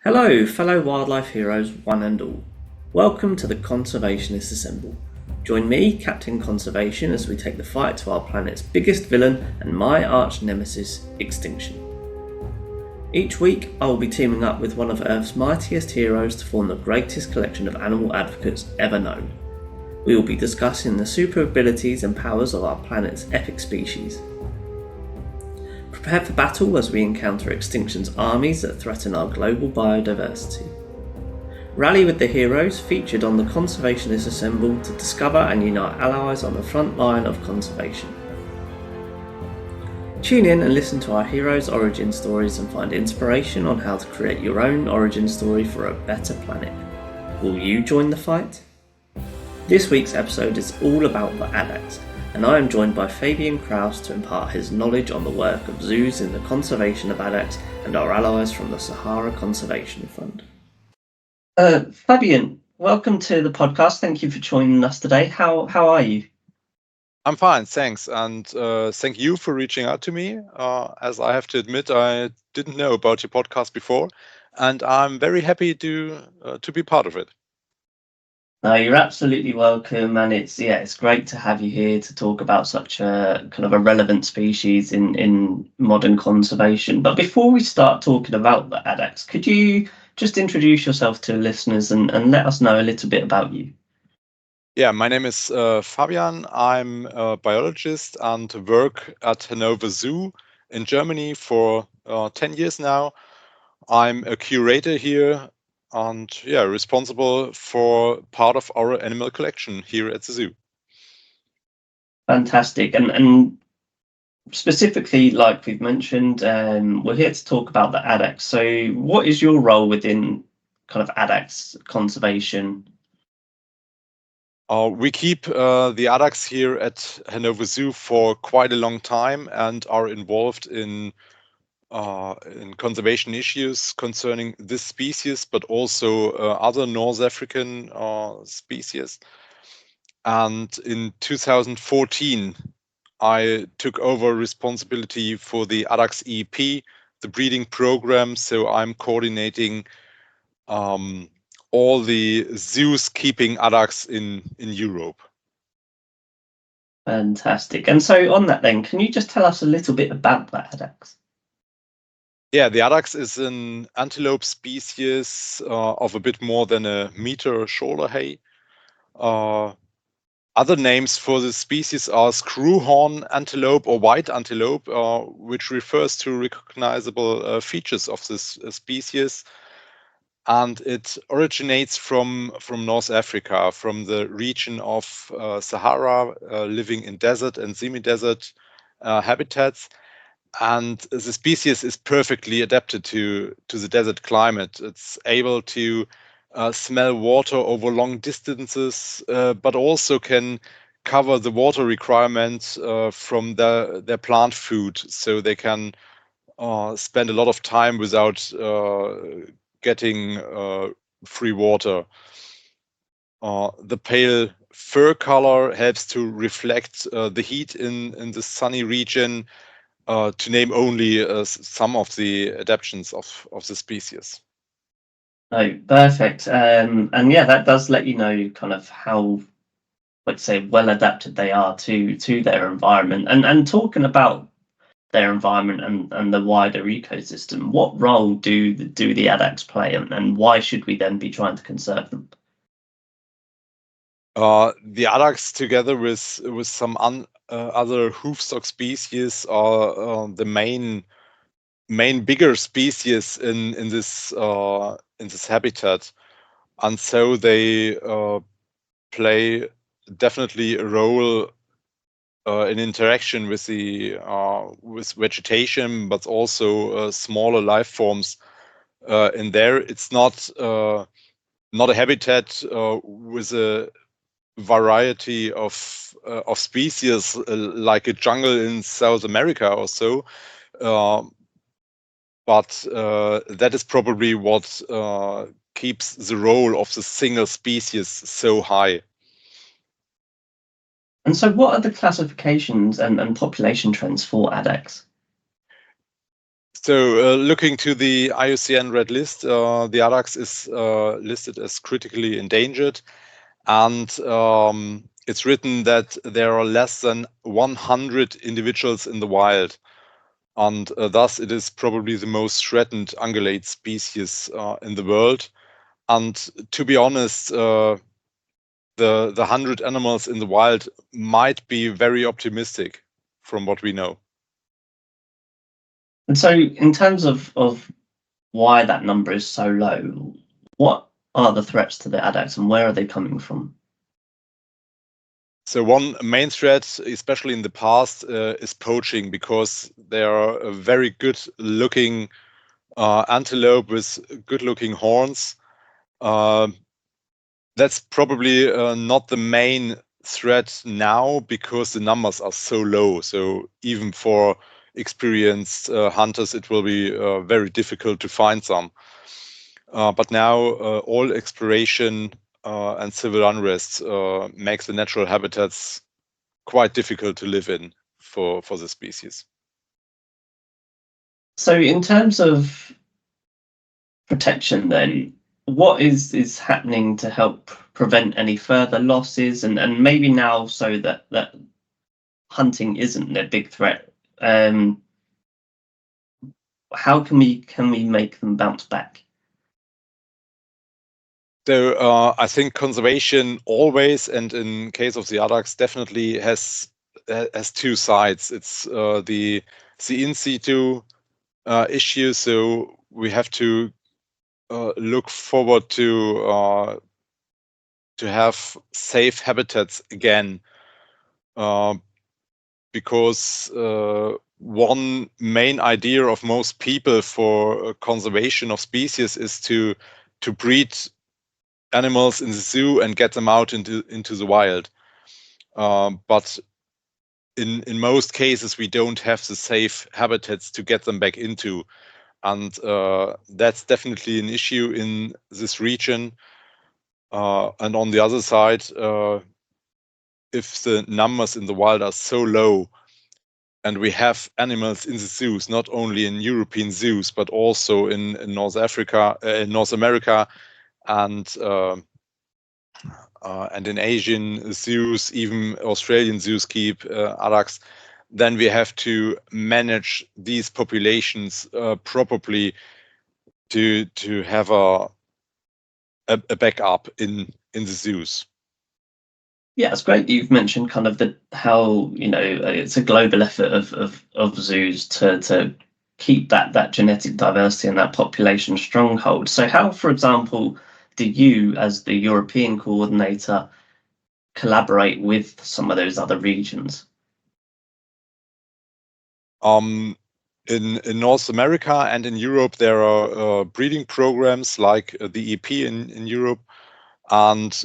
Hello, fellow wildlife heroes, one and all. Welcome to the Conservationists Assemble. Join me, Captain Conservation, as we take the fight to our planet's biggest villain and my arch-nemesis, extinction. Each week, I will be teaming up with one of Earth's mightiest heroes to form the greatest collection of animal advocates ever known. We will be discussing the super abilities and powers of our planet's epic species. Prepare for battle as we encounter extinction's armies that threaten our global biodiversity. Rally with the heroes featured on the Conservationists Assemble to discover and unite allies on the front line of conservation. Tune in and listen to our heroes' origin stories and find inspiration on how to create your own origin story for a better planet. Will you join the fight? This week's episode is all about the Addax, and I am joined by Fabian Krause to impart his knowledge on the work of zoos in the conservation of Addax and our allies from the Sahara Conservation Fund. Fabian, welcome to the podcast. Thank you for joining us today. How are you? I'm fine, thanks, and thank you for reaching out to me. As I have to admit, I didn't know about your podcast before, and I'm very happy to be part of it. No, you're absolutely welcome, and it's great to have you here to talk about such a kind of a relevant species in modern conservation. But before we start talking about the Addax, could you just introduce yourself to listeners and let us know a little bit about you? Yeah, my name is Fabian. I'm a biologist and work at Hannover Zoo in Germany for 10 years now. I'm a curator here and responsible for part of our animal collection here at the zoo. Fantastic. And specifically, like we've mentioned, we're here to talk about the Addax. So what is your role within kind of Addax conservation? We keep the Addax here at Hannover Zoo for quite a long time and are involved in conservation issues concerning this species, but also other North African species. And in 2014, I took over responsibility for the Addax EP, the breeding program. So I'm coordinating all the zoos keeping Addax in Europe. Fantastic. And so on that then, can you just tell us a little bit about that Addax? Yeah, the Addax is an antelope species of a bit more than a meter shoulder hay. Other names for the species are screwhorn antelope or white antelope, which refers to recognizable features of this species. And it originates from North Africa, from the region of Sahara, living in desert and semi-desert habitats. And the species is perfectly adapted to the desert climate. It's able to smell water over long distances, but also can cover the water requirements from their plant food, so they can spend a lot of time without getting free water. The pale fur color helps to reflect the heat in the sunny region, to name only some of the adaptations of the species. Oh, perfect. And yeah, that does let you know kind of how, let's say, well adapted they are to their environment. And talking about their environment and the wider ecosystem, what role do the Addax play, and why should we then be trying to conserve them? The Addax, together with some other hoofstock species, are the main bigger species in this habitat, and so they play definitely a role in interaction with the with vegetation, but also smaller life forms in there. It's not a habitat with a variety of species like a jungle in South America or so, but that is probably what keeps the role of the single species so high. And so what are the classifications and population trends for Addax? So looking to the IUCN Red List, the Addax is listed as critically endangered, and it's written that there are less than 100 individuals in the wild, and thus it is probably the most threatened ungulate species in the world. And to be honest, the 100 animals in the wild might be very optimistic from what we know. And so, in terms of why that number is so low, what are the threats to the Addax and where are they coming from? So one main threat, especially in the past, is poaching, because they are a very good-looking antelope with good-looking horns. That's probably not the main threat now, because the numbers are so low. So even for experienced hunters, it will be very difficult to find some. But now all exploration and civil unrest makes the natural habitats quite difficult to live in for the species. So, in terms of protection, then, what is happening to help prevent any further losses, and maybe now so that hunting isn't a big threat? How can we make them bounce back? So I think conservation always, and in case of the Addax, definitely has two sides. It's the in situ issue. So we have to look forward to have safe habitats again, because one main idea of most people for conservation of species is to breed animals in the zoo and get them out into the wild. But in most cases, we don't have the safe habitats to get them back into. And that's definitely an issue in this region. And on the other side, if the numbers in the wild are so low, and we have animals in the zoos, not only in European zoos, but also in North Africa, in North America, and in Asian zoos, even Australian zoos keep Addax, then we have to manage these populations properly to have a backup in the zoos. Yeah, it's great you've mentioned kind of how it's a global effort of zoos to keep that genetic diversity and that population stronghold. So how, for example, do you, as the European coordinator, collaborate with some of those other regions? In North America and in Europe, there are breeding programs like the EP in Europe, and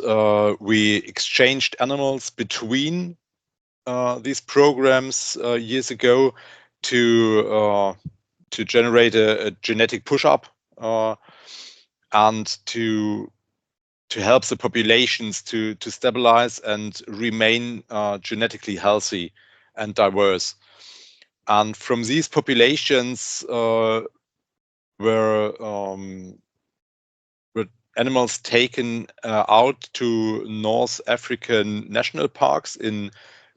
we exchanged animals between these programs years ago to generate a genetic push-up and to help the populations to stabilize and remain genetically healthy and diverse. And from these populations were animals taken out to North African national parks in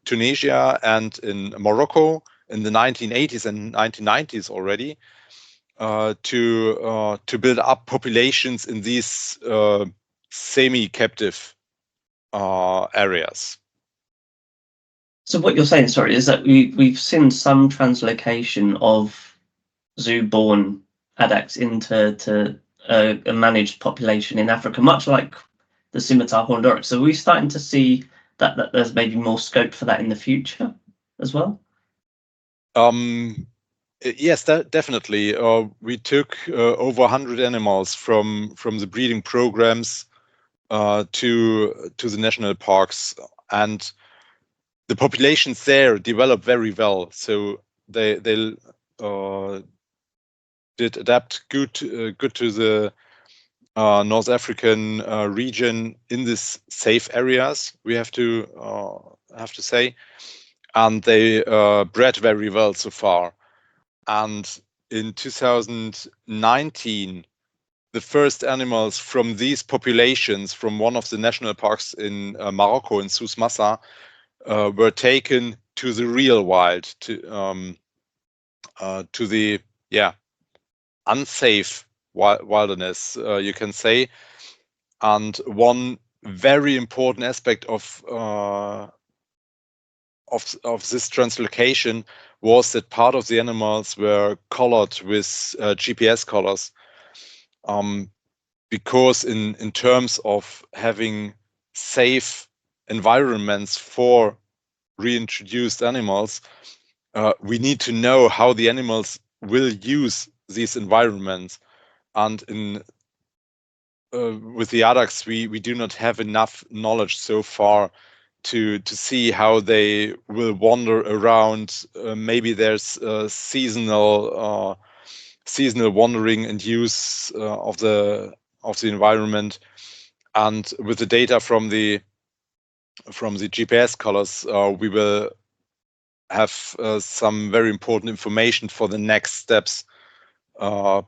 Tunisia and in Morocco in the 1980s and 1990s already, to build up populations in these semi-captive areas. So what you're saying, sorry, is that we've seen some translocation of zoo-born Addax into a managed population in Africa, much like the scimitar horned oryx. So we're starting to see that there's maybe more scope for that in the future as well. Yes, definitely. We took over 100 animals from the breeding programs to the national parks, and the populations there developed very well. So they did adapt good to the North African region in these safe areas, we have to say, and they bred very well so far. And in 2019, the first animals from these populations, from one of the national parks in Morocco, in Souss Massa, were taken to the real wild, to the unsafe wilderness, you can say. And one very important aspect of this translocation was that part of the animals were colored with GPS colors, because in terms of having safe environments for reintroduced animals, we need to know how the animals will use these environments. And with the Addax, we do not have enough knowledge so far to see how they will wander around. Maybe there's seasonal wandering and use of the environment. And with the data from the GPS colors, we will have some very important information for the next steps,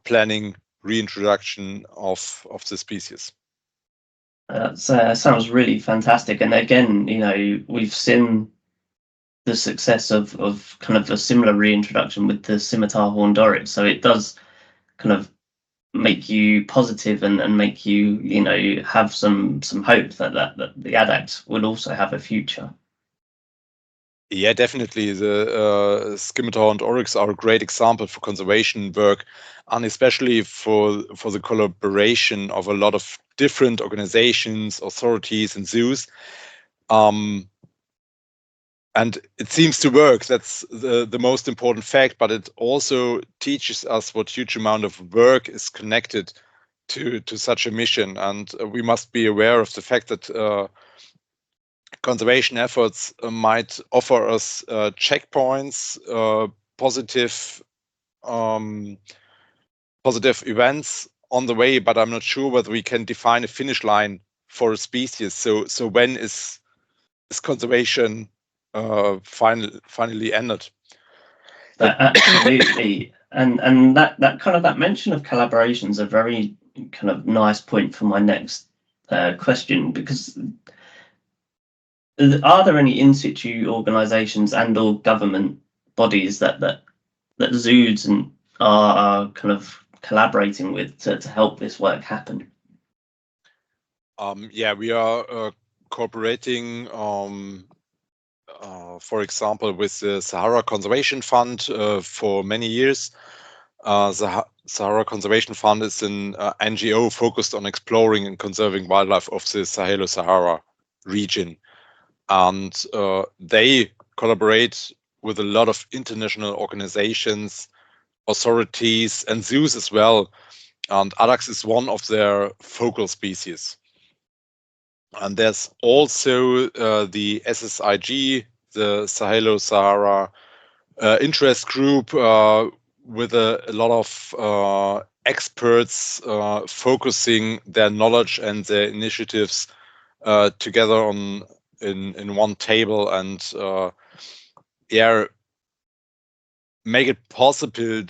planning reintroduction of the species. That sounds really fantastic. And again, we've seen the success of kind of a similar reintroduction with the scimitar horned oryx. So it does kind of make you positive and make you, have some hope that the Addax will also have a future. Yeah, definitely. The scimitar horned oryx are a great example for conservation work, and especially for the collaboration of a lot of different organizations, authorities, and zoos. And it seems to work. That's the most important fact, but it also teaches us what huge amount of work is connected to such a mission. And we must be aware of the fact that conservation efforts might offer us checkpoints, positive events on the way, but I'm not sure whether we can define a finish line for a species. So when is conservation finally ended? Absolutely. And that kind of that mention of collaboration is a very kind of nice point for my next question, because are there any in situ organizations and or government bodies that zoos and are kind of collaborating with to help this work happen? Yeah, we are cooperating, for example, with the Sahara Conservation Fund for many years. The Sahara Conservation Fund is an NGO focused on exploring and conserving wildlife of the Sahelo-Sahara region. And they collaborate with a lot of international organizations, authorities, and zoos as well. And Addax is one of their focal species. And there's also the SSIG, the Sahelo-Sahara interest group, with a lot of experts focusing their knowledge and their initiatives together in one table, and make it possible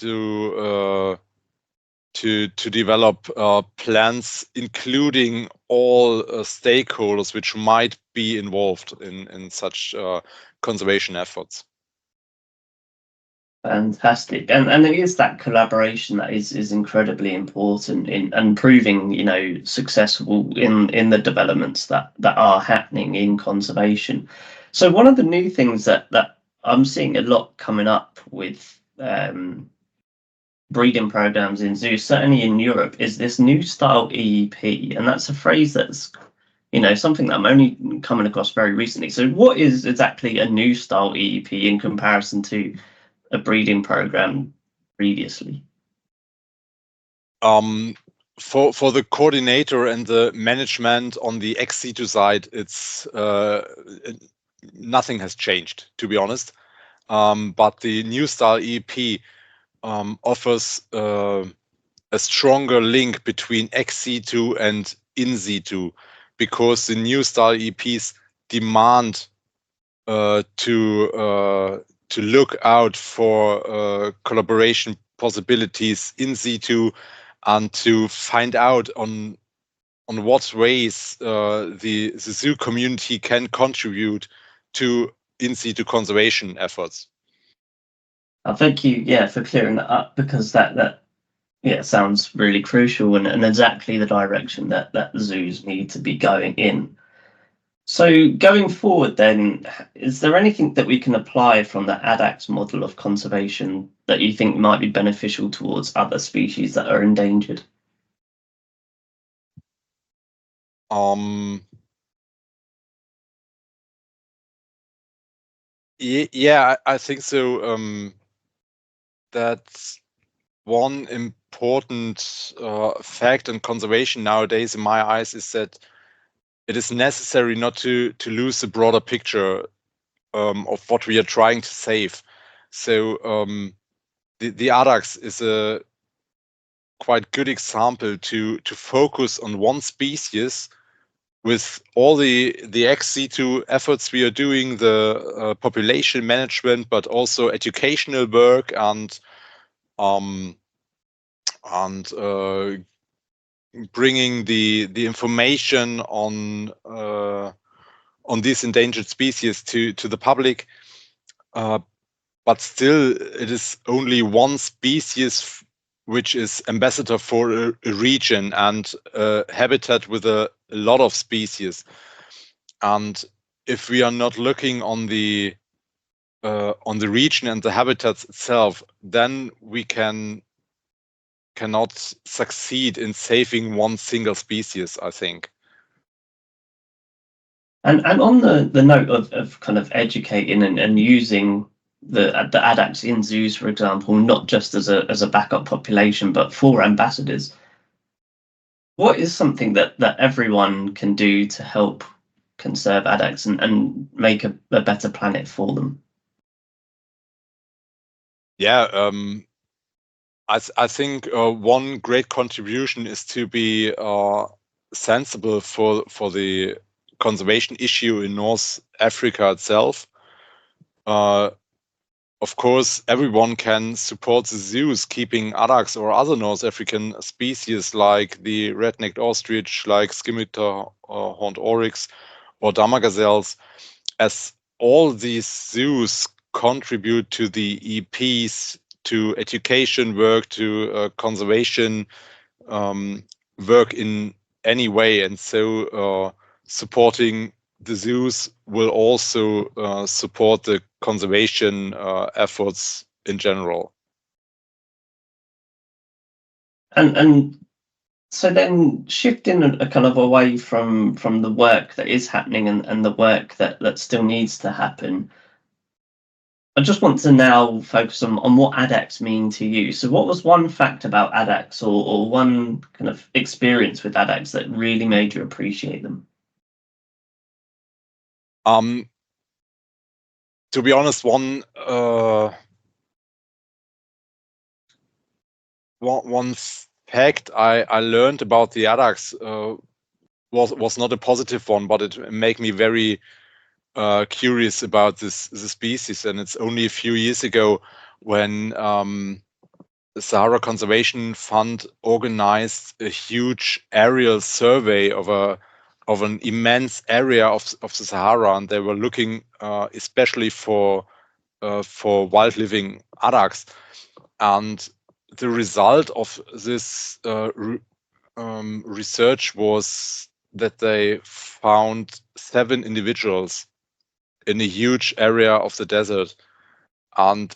to develop plans, including all stakeholders which might be involved in such conservation efforts. Fantastic. And it is that collaboration that is incredibly important in proving, successful in the developments that are happening in conservation. So one of the new things that I'm seeing a lot coming up with breeding programs in zoos, certainly in Europe, is this new style EEP. And that's a phrase that's something that I'm only coming across very recently. So what is exactly a new style EEP in comparison to a breeding program previously? For the coordinator and the management on the ex situ side, it's nothing has changed, to be honest. But the new style EEP offers a stronger link between ex situ and in situ, because the new style EEPs demand to look out for collaboration possibilities in situ, and to find out on what ways the zoo community can contribute to in situ conservation efforts. Thank you, for clearing that up, because that sounds really crucial and exactly the direction that zoos need to be going in. So going forward then, is there anything that we can apply from the Addax model of conservation that you think might be beneficial towards other species that are endangered? Yeah, I think so. That's one important fact in conservation nowadays, in my eyes, is that it is necessary not to lose the broader picture of what we are trying to save. So the Addax is a quite good example to focus on one species with all the ex situ efforts we are doing, the population management, but also educational work and bringing the information on these endangered species to the public. But still, it is only one species which is ambassador for a region and a habitat with a lot of species. And if we are not looking on the region and the habitats itself, then we cannot succeed in saving one single species, I think. And on the note of kind of educating and using the Addax in zoos, for example, not just as a backup population, but for ambassadors, what is something that everyone can do to help conserve Addax and make a better planet for them? Yeah, I think one great contribution is to be sensible for the conservation issue in North Africa itself. Of course, everyone can support the zoos keeping Addax or other North African species like the red-necked ostrich, like scimitar horned oryx, or dama gazelles, as all these zoos contribute to the EPs, to education work, to conservation work in any way. And so supporting the zoos will also support the conservation efforts in general. And so then shifting a kind of away from the work that is happening and the work that still needs to happen, I just want to now focus on what Addax mean to you. So what was one fact about Addax or one kind of experience with Addax that really made you appreciate them? To be honest, one fact I learned about the Addax was not a positive one, but it made me very curious about this species. And it's only a few years ago when the Sahara Conservation Fund organized a huge aerial survey of an immense area of the Sahara, and they were looking especially for wild living Addax. And the result of this research was that they found 7 individuals in a huge area of the desert, and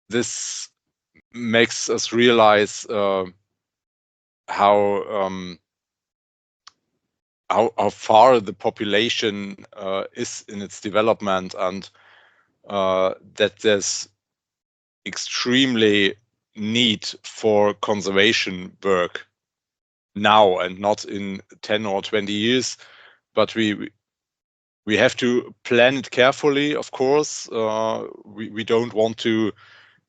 this makes us realize how far the population is in its development, and that there's extremely need for conservation work now and not in 10 or 20 years. But we have to plan it carefully, of course. We don't want to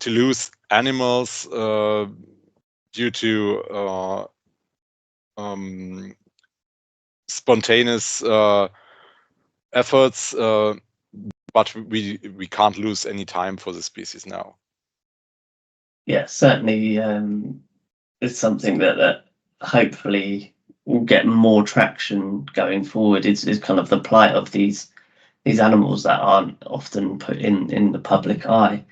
lose animals due to spontaneous efforts, but we can't lose any time for the species now. Yeah, certainly it's something that hopefully will get more traction going forward. Is kind of the plight of these animals that aren't often put in the public eye.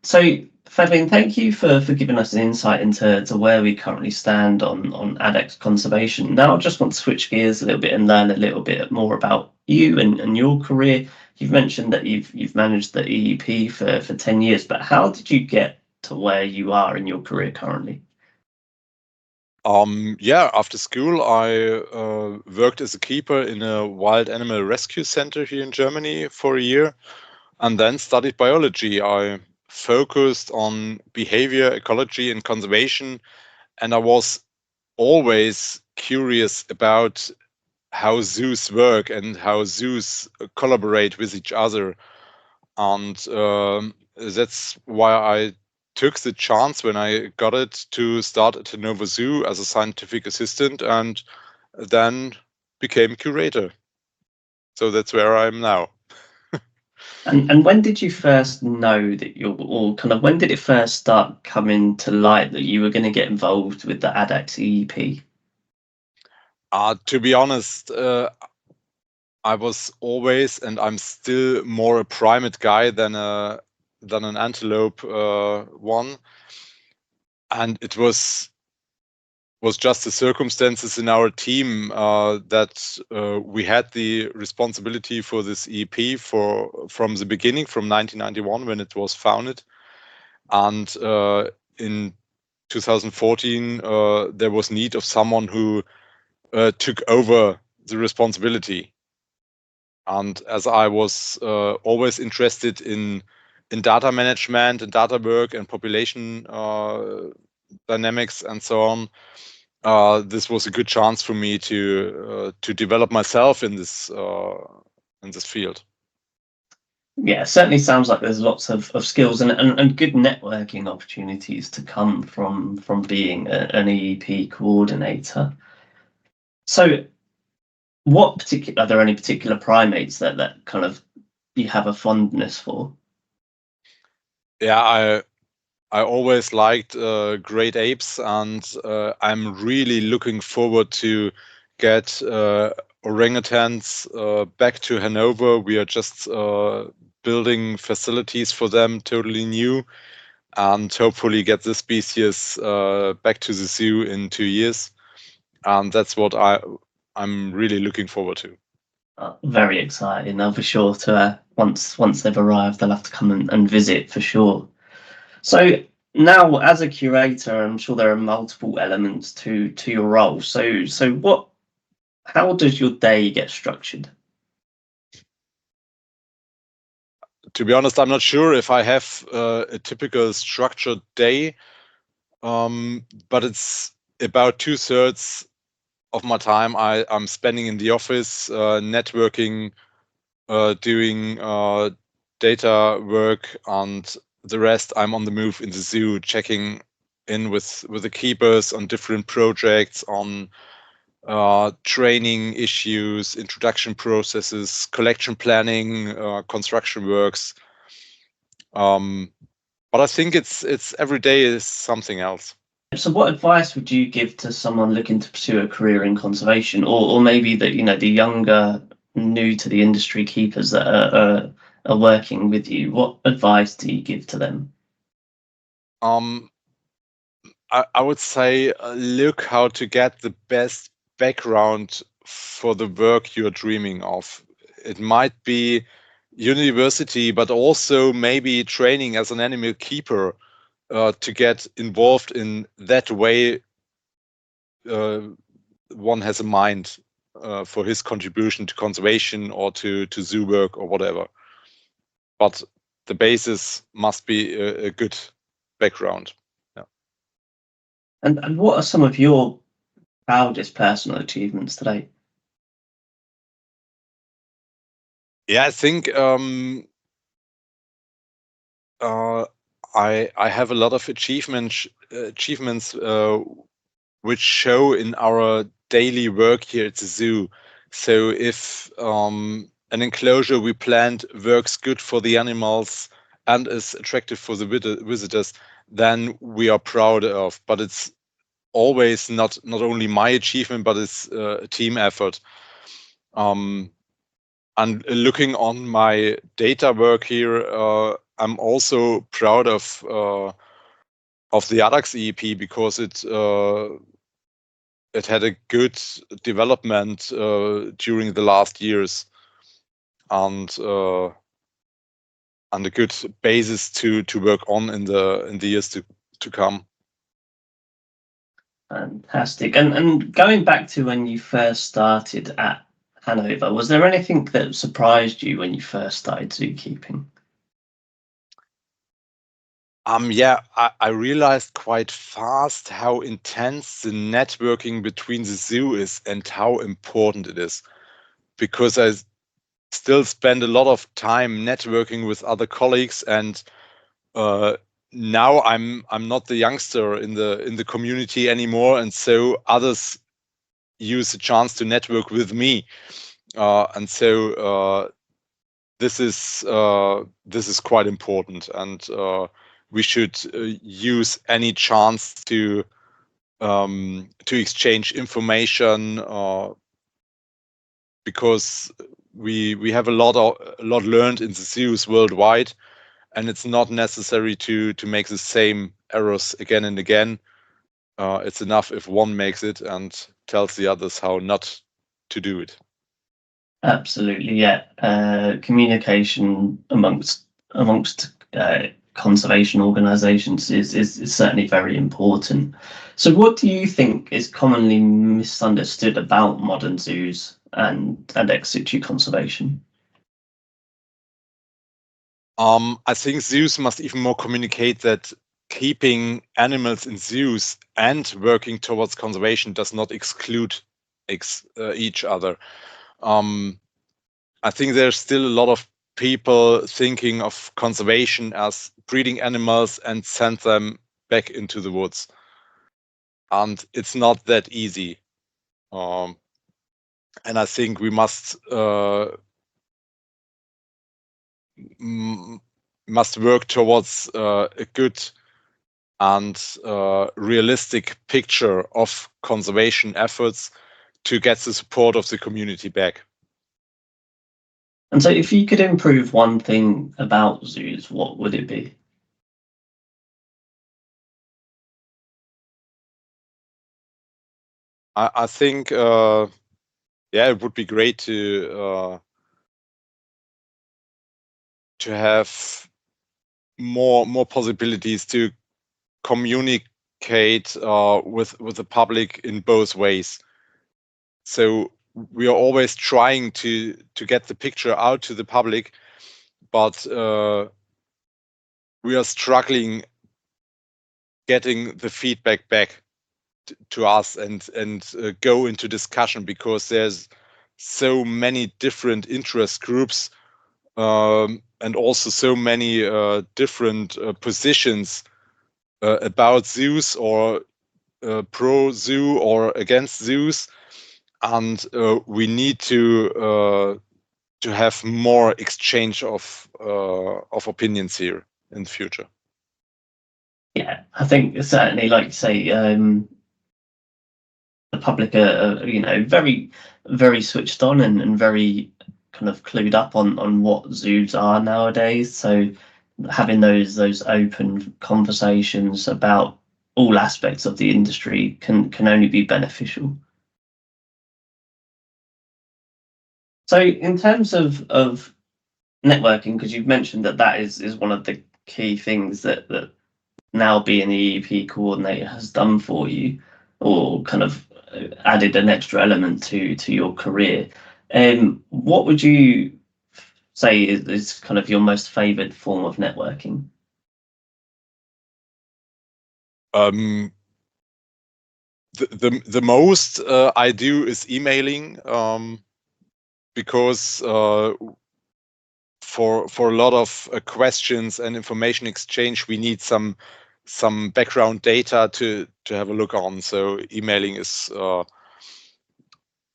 So, Fabian, thank you for giving us an insight into where we currently stand on Addax conservation. Now, I just want to switch gears a little bit and learn a little bit more about you and your career. You've mentioned that you've managed the EEP for 10 years, but how did you get to where you are in your career currently? Yeah, after school, I worked as a keeper in a wild animal rescue center here in Germany for a year, and then studied biology. I focused on behavior, ecology, and conservation, and I was always curious about how zoos work and how zoos collaborate with each other. And that's why I took the chance when I got it to start at Hannover Zoo as a scientific assistant and then became curator. So that's where I am now. And when did you first know that or kind of when did it first start coming to light that you were going to get involved with the Addax EEP? To be honest, I was always, and I'm still more a primate guy than an antelope one, and it was just the circumstances in our team that we had the responsibility for this EP from the beginning, from 1991 when it was founded, and in 2014 there was need of someone who took over the responsibility. And as I was always interested in data management and data work and population dynamics and so on, this was a good chance for me to develop myself in this field. Yeah, it certainly sounds like there's lots of skills and good networking opportunities to come from being an EEP coordinator. So, are there any particular primates that kind of you have a fondness for? Yeah, I always liked great apes, and I'm really looking forward to get orangutans back to Hannover. We are just building facilities for them, totally new, and hopefully get this species back to the zoo in 2 years. And that's what I'm really looking forward to. Very exciting. They'll be sure to once they've arrived, they'll have to come and visit for sure. So now, as a curator, I'm sure there are multiple elements to your role. So how does your day get structured? To be honest, I'm not sure if I have a typical structured day, but it's about 2/3 of my time I'm spending in the office, networking, doing data work, and the rest I'm on the move in the zoo, checking in with the keepers on different projects, on training issues, introduction processes, collection planning, construction works. But I think it's every day is something else. So what advice would you give to someone looking to pursue a career in conservation, or maybe the younger, new to the industry keepers that are working with you? What advice do you give to them? I would say look how to get the best background for the work you're dreaming of. It might be university, but also maybe training as an animal keeper to get involved in that way. One has a mind for his contribution to conservation or to zoo work or whatever. But the basis must be a good background. Yeah. And what are some of your proudest personal achievements today? Yeah, I think I have a lot of achievements which show in our daily work here at the zoo. So if an enclosure we planned works good for the animals and is attractive for the visitors, then we are proud of. But it's always not only my achievement, but it's a team effort. And looking on my data work here, I'm also proud of the Addax EEP, because it had a good development during the last years, and a good basis to work on in the years to come. Fantastic. And going back to when you first started at Hannover, was there anything that surprised you when you first started zookeeping? Yeah, I realized quite fast how intense the networking between the zoo is and how important it is, because I still spend a lot of time networking with other colleagues, and now I'm not the youngster in the community anymore, and so others use the chance to network with me, and so this is quite important, and we should use any chance to exchange information, because we have a lot learned in the zoos worldwide, and it's not necessary to make the same errors again and again. It's enough if one makes it and tells the others how not to do it. Absolutely, yeah. Communication amongst conservation organisations is certainly very important. So, what do you think is commonly misunderstood about modern zoos and ex situ conservation? I think zoos must even more communicate that keeping animals in zoos and working towards conservation does not exclude each other. I think there's still a lot of people thinking of conservation as breeding animals and send them back into the woods, and it's not that easy. And I think we must work towards a good and realistic picture of conservation efforts to get the support of the community back. And so, if you could improve one thing about zoos, what would it be? I think, it would be great to have more possibilities to communicate with the public in both ways. So we are always trying to get the picture out to the public, but we are struggling getting the feedback back to us and go into discussion, because there's so many different interest groups, and also so many different positions about zoos, or pro zoo or against zoos, and we need to have more exchange of opinions here in the future. Yeah, I think certainly, like you say, the public are very, very switched on and very kind of clued up on what zoos are nowadays. So having those open conversations about all aspects of the industry can only be beneficial. So in terms of networking, because you've mentioned that is one of the key things that now being the EEP coordinator has done for you, or kind of added an extra element to your career. What would you say is kind of your most favoured form of networking? The most I do is emailing, because for a lot of questions and information exchange, we need some background data to have a look on. So emailing is what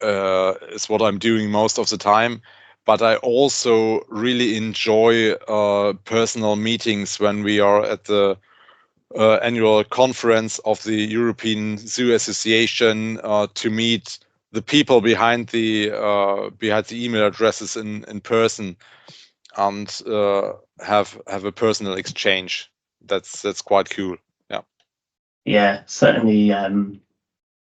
I'm doing most of the time. But I also really enjoy personal meetings when we are at the annual conference of the European Zoo Association to meet the people behind the email addresses in person and have a personal exchange. That's quite cool. Yeah, certainly.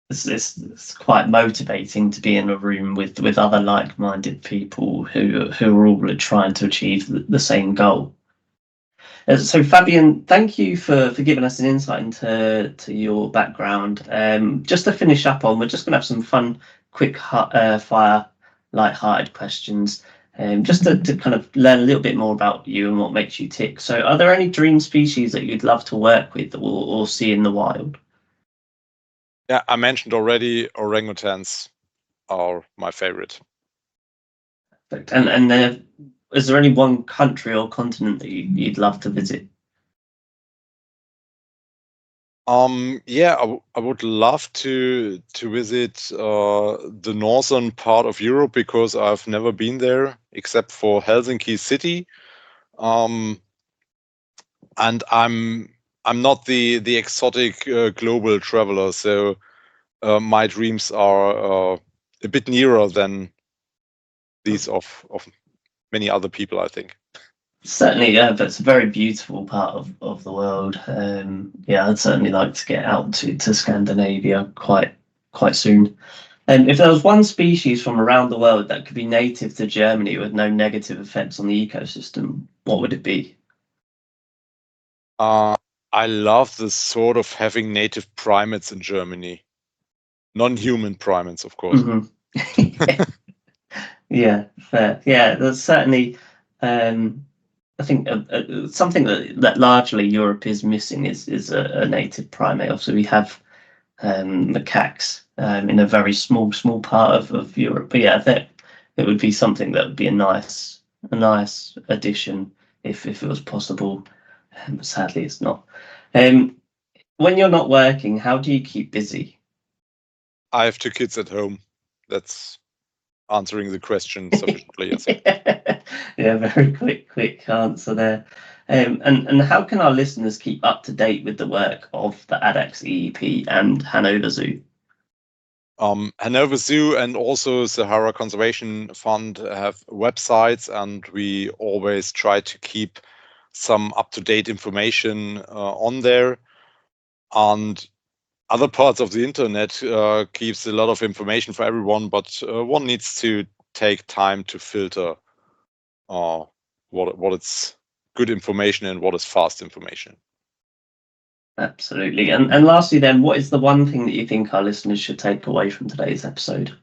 It's quite motivating to be in a room with other like-minded people who are all trying to achieve the same goal. So Fabian, thank you for giving us an insight into your background. Just to finish up on, we're just going to have some fun, quick fire, light-hearted questions, just to kind of learn a little bit more about you and what makes you tick. So are there any dream species that you'd love to work with or see in the wild? Yeah, I mentioned already orangutans are my favorite. And is there any one country or continent that you'd love to visit? Yeah, I would love to visit the northern part of Europe because I've never been there except for Helsinki city. And I'm not the exotic global traveler, so my dreams are a bit nearer than these of many other people, I think. Certainly, yeah, that's a very beautiful part of the world. Yeah, I'd certainly like to get out to Scandinavia quite soon. And if there was one species from around the world that could be native to Germany with no negative effects on the ecosystem, what would it be? I love the sort of having native primates in Germany. Non-human primates, of course. Mm-hmm. Yeah, fair. Yeah, there's certainly, I think something that largely Europe is missing is a native primate. Also, we have macaques in a very small part of Europe. But yeah, that it would be something that would be a nice addition if it was possible. Sadly, it's not. When you're not working, how do you keep busy? I have 2 kids at home. That's answering the question sufficiently. Yes. Yeah, very quick answer there. And how can our listeners keep up to date with the work of the Addax EEP and Hannover Zoo? Hannover Zoo and also Sahara Conservation Fund have websites, and we always try to keep some up-to-date information on there. And other parts of the internet keeps a lot of information for everyone, but one needs to take time to filter what is good information and what is fast information. Absolutely. And lastly then, what is the one thing that you think our listeners should take away from today's episode?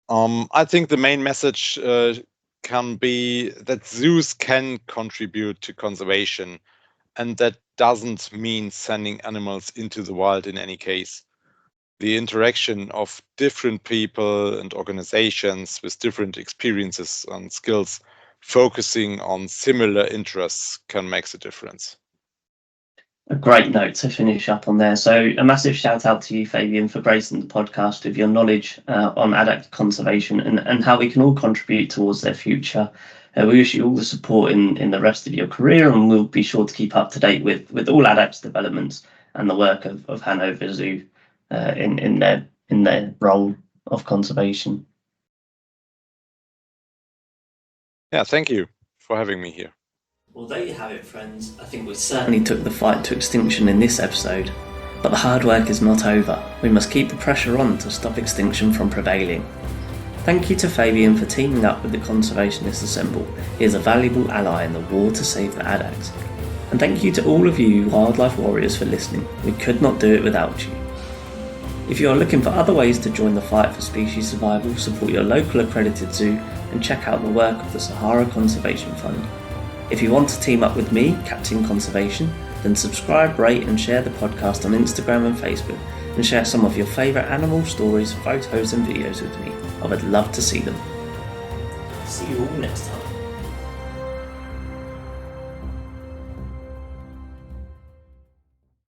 I think the main message can be that zoos can contribute to conservation, and that doesn't mean sending animals into the wild in any case. The interaction of different people and organizations with different experiences and skills focusing on similar interests can make a difference. A great note to finish up on there. So a massive shout out to you, Fabian, for gracing the podcast with your knowledge on adaptive conservation and how we can all contribute towards their future. We wish you all the support in the rest of your career, and we'll be sure to keep up to date with all Addax developments and the work of Hannover Zoo in their role of conservation. Yeah, thank you for having me here. Well, there you have it, friends. I think we certainly took the fight to extinction in this episode. But the hard work is not over. We must keep the pressure on to stop extinction from prevailing. Thank you to Fabian for teaming up with the Conservationists Assemble. He is a valuable ally in the war to save the Addax. And thank you to all of you wildlife warriors for listening. We could not do it without you. If you are looking for other ways to join the fight for species survival, support your local accredited zoo and check out the work of the Sahara Conservation Fund. If you want to team up with me, Captain Conservation, then subscribe, rate and share the podcast on Instagram and Facebook, and share some of your favourite animal stories, photos and videos with me. I would love to see them. See you all next time.